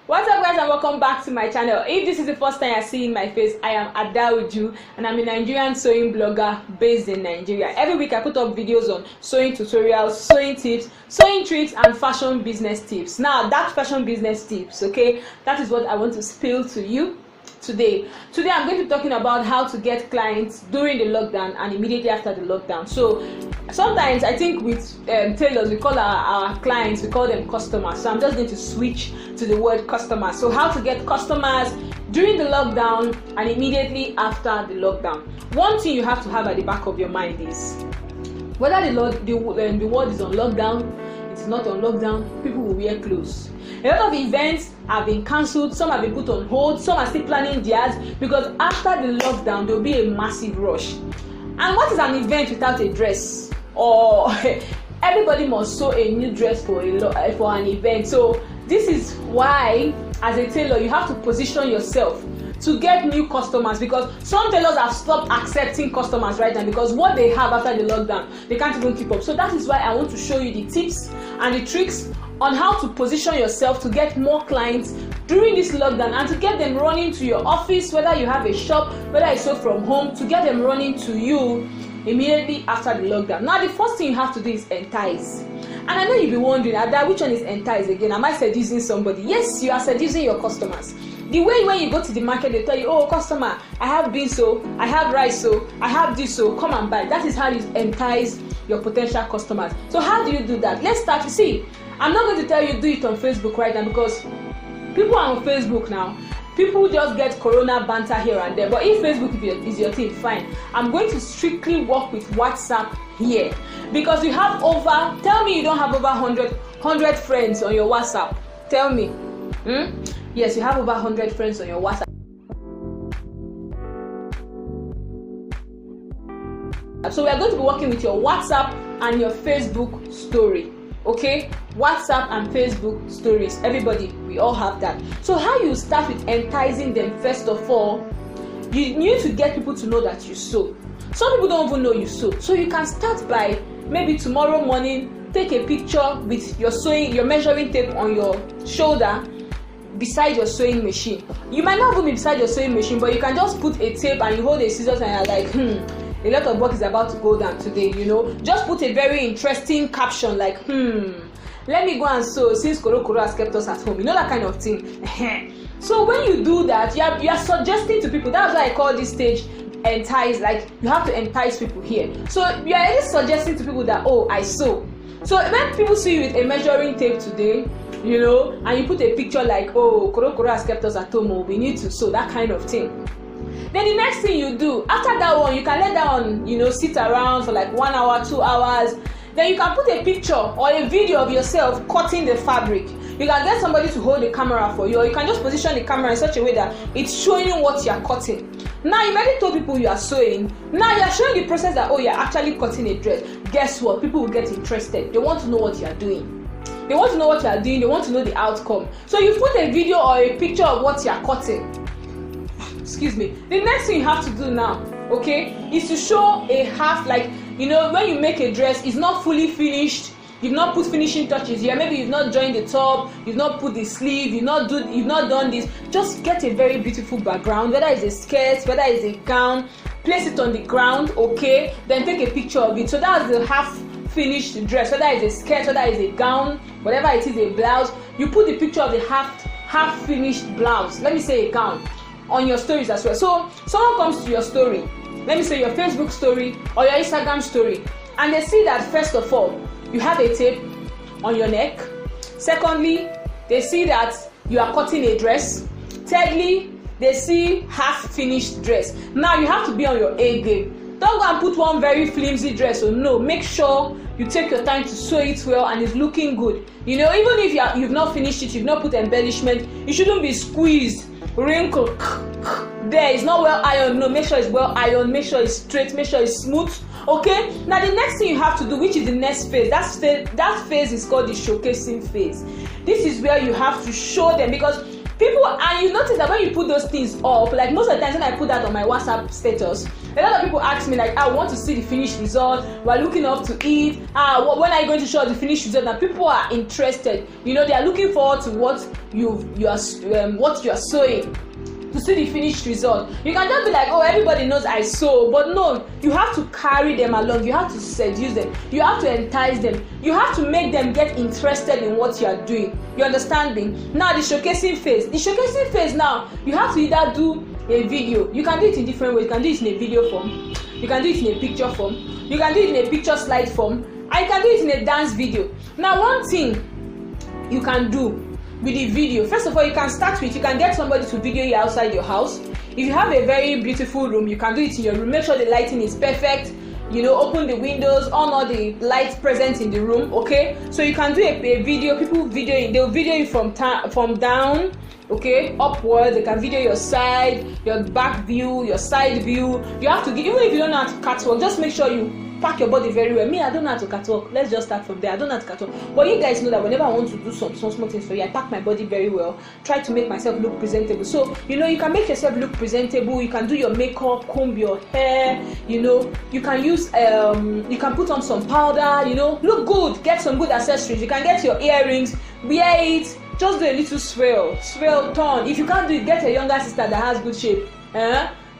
What's up, guys, and welcome back to my channel. If this is the first time you're seeing my face, I am Adauju and I'm a Nigerian sewing blogger based in Nigeria. Every week I put up videos on sewing tutorials, sewing tips, sewing tricks, and fashion business tips. Now that fashion business tips, okay, that is what I want to spill to you today. I'm going to be talking about how to get clients during the lockdown and immediately after the lockdown. So sometimes I think with tailors, we call our clients, we call them customers. So I'm just going to switch to the word customers. So how to get customers during the lockdown and immediately after the lockdown. One thing you have to have at the back of your mind is whether the world is on lockdown, it's not on lockdown, people will wear clothes. A lot of events have been cancelled, some have been put on hold, some are still planning theirs because after the lockdown there will be a massive rush. And what is an event without a dress? Or everybody must sew a new dress for an event. So this is why, as a tailor, you have to position yourself to get new customers, because some tailors have stopped accepting customers right now because what they have after the lockdown, they can't even keep up. So that is why I want to show you the tips and the tricks on how to position yourself to get more clients during this lockdown and to get them running to your office, whether you have a shop, whether you sew from home, to get them running to you immediately after the lockdown. Now the first thing you have to do is entice. And I know you'll be wondering, Ada, which one is entice again? Am I seducing somebody? Yes, you are seducing your customers. The way when you go to the market, they tell you, oh, customer, I have beans, so I have rice, so I have this, so come and buy. That is how you entice your potential customers. So how do you do that? Let's start. You see, I'm not going to tell you do it on Facebook right now because people are on Facebook now. People just get corona banter here and there. But if Facebook is your thing, fine. I'm going to strictly work with WhatsApp here because you have over, tell me you don't have over 100 friends on your WhatsApp. Tell me. Yes, you have over 100 friends on your WhatsApp. So we are going to be working with your WhatsApp and your Facebook story. Okay, WhatsApp and Facebook stories, everybody, we all have that. So how you start with enticing them? First of all, you need to get people to know that you sew. Some people don't even know you sew, so you can start by maybe tomorrow morning, take a picture with your measuring tape on your shoulder beside your sewing machine. You might not even be beside your sewing machine, but you can just put a tape and you hold a scissors and you're like, a lot of work is about to go down today, you know. Just put a very interesting caption like, let me go and sew since Koro has kept us at home. You know, that kind of thing. So when you do that, you are suggesting to people. That's why I call this stage entice. Like, you have to entice people here. So you are already suggesting to people that, oh, I sew. So when people see you with a measuring tape today, you know, and you put a picture like, oh, Koro has kept us at home, oh, we need to sew, that kind of thing. Then the next thing you do, after that one, you can let that one, you know, sit around for like 1 hour, 2 hours. Then you can put a picture or a video of yourself cutting the fabric. You can get somebody to hold the camera for you, or you can just position the camera in such a way that it's showing you what you are cutting. Now you already told people you are sewing. Now you are showing the process that, oh, you are actually cutting a dress. Guess what? People will get interested. They want to know what you are doing. They want to know what you are doing. They want to know the outcome. So you put a video or a picture of what you are cutting. Excuse me. The next thing you have to do now, okay, is to show a half, like, you know, when you make a dress, it's not fully finished. You've not put finishing touches here. Maybe you've not joined the top, you've not put the sleeve, you've not done this. Just get a very beautiful background, whether it's a skirt, whether it's a gown, place it on the ground, okay, then take a picture of it. So that's the half finished dress, whether it's a skirt, whether it's a gown, whatever it is, a blouse. You put the picture of the half finished blouse, let me say a gown, on your stories as well. So someone comes to your story, let me say your Facebook story or your Instagram story, and they see that first of all you have a tape on your neck. Secondly, they see that you are cutting a dress. Thirdly, they see half finished dress. Now you have to be on your A game. Don't go and put one very flimsy dress. So no, make sure you take your time to sew it well and it's looking good. You know, even if you've not finished it, you've not put embellishment, it shouldn't be squeezed, wrinkled. There, it's not well ironed. No, make sure it's well ironed, make sure it's straight, make sure it's smooth. Okay, now the next thing you have to do, which is the next phase, that phase is called the showcasing phase. This is where you have to show them, because People, and you notice that when you put those things up, like most of the times when I put that on my WhatsApp status, a lot of people ask me like, I want to see the finished result, we're looking up to it, when are you going to show the finished result? And people are interested, you know, they are looking forward to what you are sewing, to see the finished result. You can just be like, oh, everybody knows I sew, but no, you have to carry them along, you have to seduce them, you have to entice them, you have to make them get interested in what you are doing. You understand me? Now the showcasing phase now, you have to either do a video. You can do it in different ways. You can do it in a video form, you can do it in a picture form, you can do it in a picture slide form, and you can do it in a dance video. Now one thing you can do with the video, first of all, you can start with, you can get somebody to video you outside your house. If you have a very beautiful room, you can do it in your room. Make sure the lighting is perfect, you know, open the windows, on all the lights present in the room, okay? So you can do a video. People video, they'll video you from down, okay, upwards. They can video your side, your back view, your side view. You have to give, even if you don't know how to catwalk, just make sure you pack your body very well. Me, I don't know how to catwalk. Let's just start from there. I don't know how to catwalk. But you guys know that whenever I want to do some small things for you, I pack my body very well. Try to make myself look presentable. So, you know, you can make yourself look presentable. You can do your makeup, comb your hair. You know, you can use, you can put on some powder. You know, look good. Get some good accessories. You can get your earrings. Wear it. Just do a little swirl turn. If you can't do it, get a younger sister that has good shape.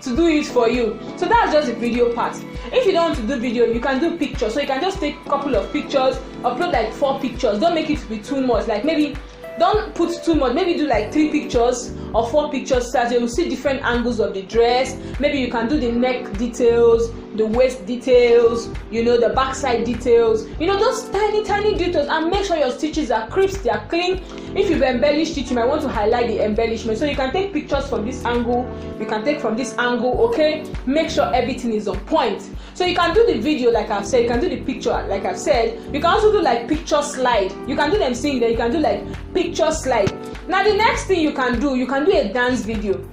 To do it for you. So that's just the video part. If you don't want to do video, you can do pictures. So you can just take a couple of pictures, upload like 4 pictures. Don't make it be too much. Like maybe don't put too much. Maybe do like 3 pictures or 4 pictures so you will see different angles of the dress. Maybe you can do the neck details, the waist details, you know, the backside details, you know, those tiny details, and make sure your stitches are crisp, they are clean. If you've embellished it, you might want to highlight the embellishment. So you can take pictures from this angle, you can take from this angle, okay? Make sure everything is on point. So you can do the video like I've said, you can do the picture like I've said, you can also do like picture slide. You can do them singing there, you can do like picture slide. Now the next thing you can do a dance video.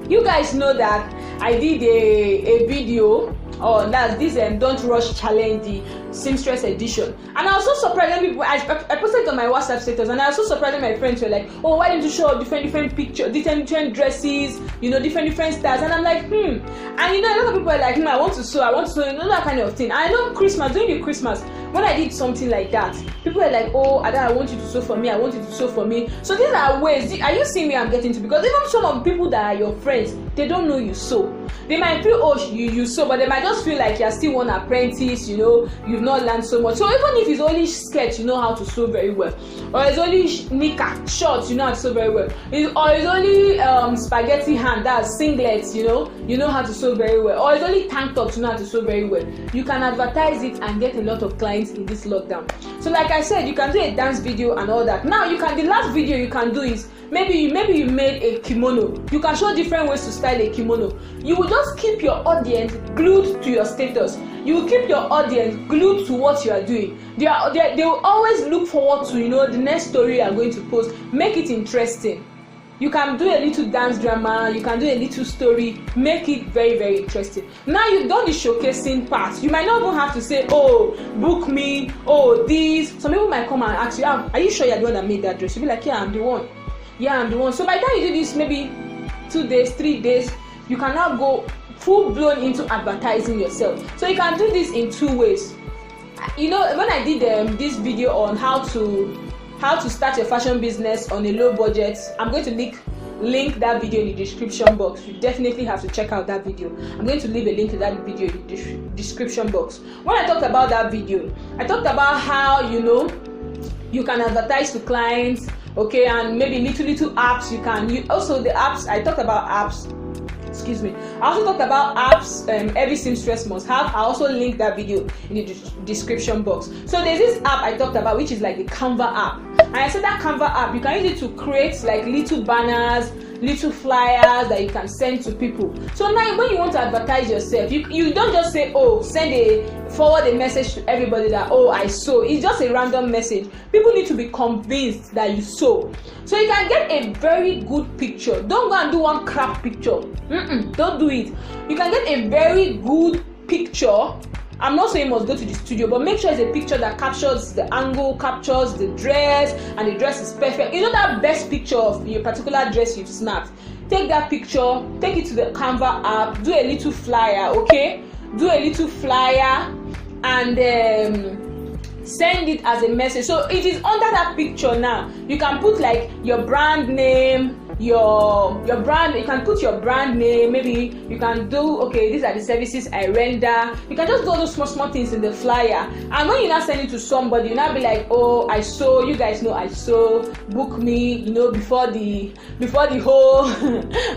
You guys know that I did a video on that's this Don't Rush Challenge, the seamstress edition, and I was so surprised. People, I posted it on my WhatsApp status, and I was so surprised my friends were like, oh, why didn't you show different pictures, different dresses, you know, different styles? And I'm like, and you know, a lot of people are like, I want to sew, you know, that kind of thing. And I know Christmas, during the Christmas, when I did something like that, people were like, oh, Ada, I want you to sew for me, I want you to sew for me. So these are ways. Are you seeing where I'm getting to? Because even some of the people that are your friends, they don't know you sew. They might feel, oh, you sew, but they might just feel like you're still one apprentice, you know, you've not learned so much. So even if it's only skirt, you know how to sew very well, or it's only knicker, shorts, you know how to sew very well, or it's only spaghetti hand, that's singlets, you know how to sew very well, or it's only tank tops, you know how to sew very well. You can advertise it and get a lot of clients in this lockdown. So like I said, you can do a dance video and all that. Now the last video you can do is maybe you made a kimono. You can show different ways to style a kimono. You will just keep your audience glued to your status. You will keep your audience glued to what you are doing. They will always look forward to, you know, the next story you are going to post. Make it interesting. You can do a little dance drama, you can do a little story, make it very, very interesting. Now you've done the showcasing part. You might not even have to say, oh, book me, oh, this. Some people might come and ask you, are you sure you're the one that made that dress? You'll be like, yeah, I'm the one. Yeah, I'm the one. So by the time you do this, maybe 2 days, 3 days, you can now go full blown into advertising yourself. So you can do this in 2 ways. You know, when I did this video on how to start your fashion business on a low budget, I'm going to link that video in the description box. You definitely have to check out that video. I'm going to leave a link to that video in the description box. When I talked about that video, I talked about how, you know, you can advertise to clients, okay, and maybe little apps you can use. Also the apps, I talked about apps. Excuse me. I also talked about apps every seamstress must have. I also linked that video in the description box. So there's this app I talked about, which is like the Canva app. And I said that Canva app, you can use it to create like little banners, little flyers that you can send to people. So now when you want to advertise yourself, you don't just say, oh, forward a message to everybody that, oh, I sew. It's just a random message. People need to be convinced that you sew. So you can get a very good picture. Don't go and do one crap picture. Don't do it. You can get a very good picture I'm not saying you must go to the studio, but make sure it's a picture that captures the angle, captures the dress, and the dress is perfect. You know that best picture of your particular dress you've snapped? Take that picture, take it to the Canva app, do a little flyer, okay? Do a little flyer and send it as a message. So it is under that picture now. You can put like your brand name, your brand. You can put your brand name. Maybe you can do, okay, these are the services I render. You can just do all those small things in the flyer. And when you now send it to somebody, you now be like, oh, I sew. You guys know I sew. Book me. You know, before the whole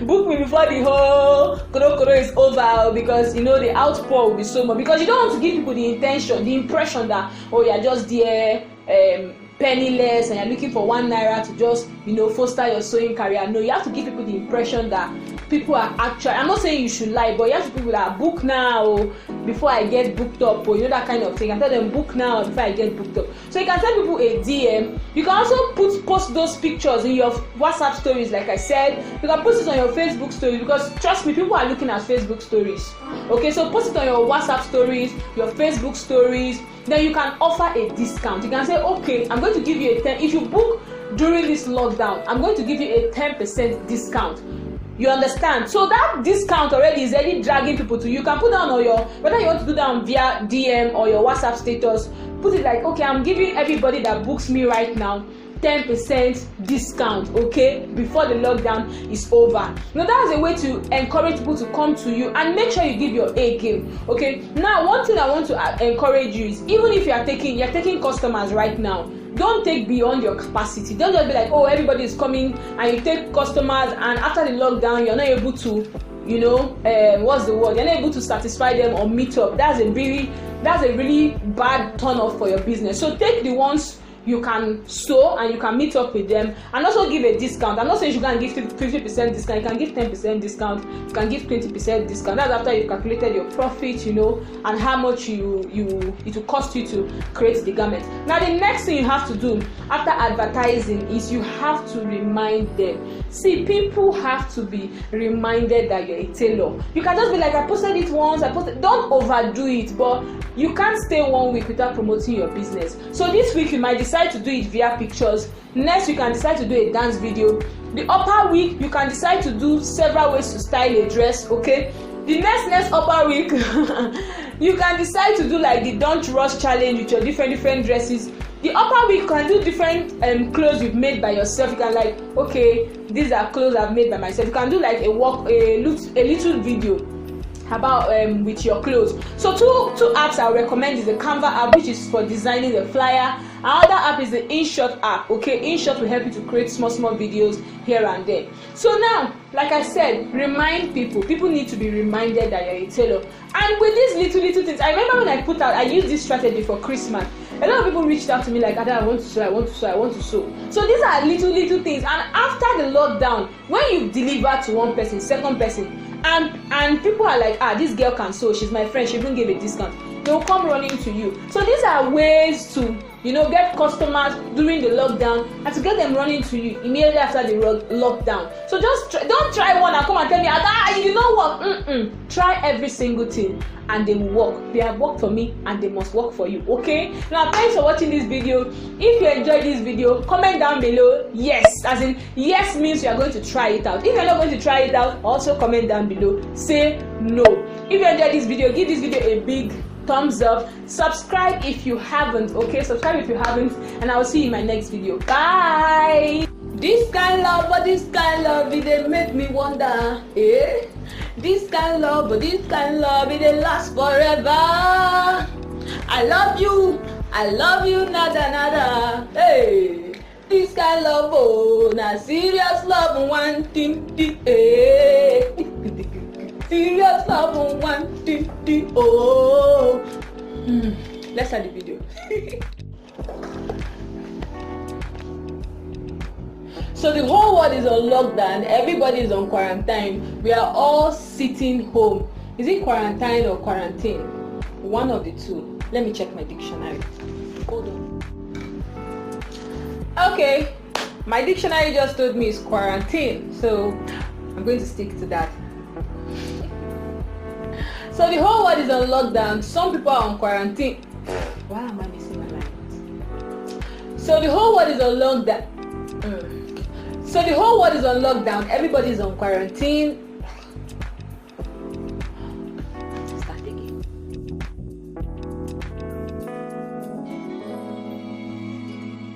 book me before the whole koro is over, because you know the outpour will be so much. Because you don't want to give people the impression that, oh, you're just there penniless and you're looking for 1 naira to just, you know, foster your sewing career. No, you have to give people the impression that people are actually, I'm not saying you should lie, but you have to people that book now before I get booked up, or you know, that kind of thing. I tell them book now before I get booked up. So you can send people a DM. You can also post those pictures in your WhatsApp stories, like I said. You can post it on your Facebook stories, because trust me, people are looking at Facebook stories. Okay, so post it on your WhatsApp stories, your Facebook stories. Then you can offer a discount. You can say, okay, I'm going to give you a 10. If you book during this lockdown, I'm going to give you a 10% discount. You understand? So that discount already is already dragging people to you. You can put down on your, whether you want to do that via DM or your WhatsApp status, put it like, okay, I'm giving everybody that books me right now 10% discount, okay, before the lockdown is over. Now that's a way to encourage people to come to you, and make sure you give your A game, okay. Now one thing I want to encourage you is, even if you're taking customers right now, don't take beyond your capacity. Don't just be like, oh, everybody is coming, and you take customers, and after the lockdown you're not able to, you know, what's the word, you're not able to satisfy them or meet up. That's a really bad turn off for your business. So take the ones you can sew and you can meet up with them, and also give a discount. I'm not saying you can give 50% discount. You can give 10% discount. You can give 20% discount. That's after you've calculated your profit, you know, and how much it will cost you to create the garment. Now the next thing you have to do after advertising is you have to remind them. See, people have to be reminded that you're a tailor. You can just be like, I posted it once, don't overdo it, but you can't stay 1 week without promoting your business. So this week you might decide to do it via pictures. Next you can decide to do a dance video. The upper week you can decide to do several ways to style a dress, okay. The next upper week you can decide to do like the don't rush challenge with your different dresses. The upper week you can do different clothes you've made by yourself. You can like, okay, these are clothes I've made by myself. You can do like a little video about with your clothes. So two apps I recommend is the Canva app, which is for designing the flyer. Another app is the InShot app. Okay, InShot will help you to create small videos here and there. So now, like I said, remind people. People need to be reminded that you're a tailor. And with these little things, I remember when I used this strategy for Christmas. A lot of people reached out to me like, Ada, I want to sew. So these are little things. And after the lockdown, when you deliver to one person, second person, and people are like, this girl can sew, she's my friend, she even gave a discount, they will come running to you. So these are ways to, you know, get customers during the lockdown and to get them running to you immediately after the lockdown. So just don't try one and come and tell me, you know what? Try every single thing and they will work. They have worked for me and they must work for you, okay? Now thanks for watching this video. If you enjoyed this video, comment down below yes, as in yes means you are going to try it out. If you're not going to try it out, also comment down below, say no. If you enjoyed this video, give this video a big thumbs up. Subscribe if you haven't, okay? Subscribe if you haven't, and I'll see you in my next video. Bye. This kind love, but this kind love, it dey make me wonder, eh? This kind love, but this kind love, it dey last forever. I love you, nada, hey. This kind love, oh, na serious love, one thing, eh. Serious love, one thing, oh. Let's start the video. So the whole world is on lockdown, everybody is on quarantine. We are all sitting home. Is it quarantine or quarantine? One of the two. Let me check my dictionary. Hold on. Okay, my dictionary just told me it's quarantine, so I'm going to stick to that. So the whole world is on lockdown. Some people are on quarantine. Why am I missing my lines? So the whole world is on lockdown. So the whole world is on lockdown. Everybody is on quarantine.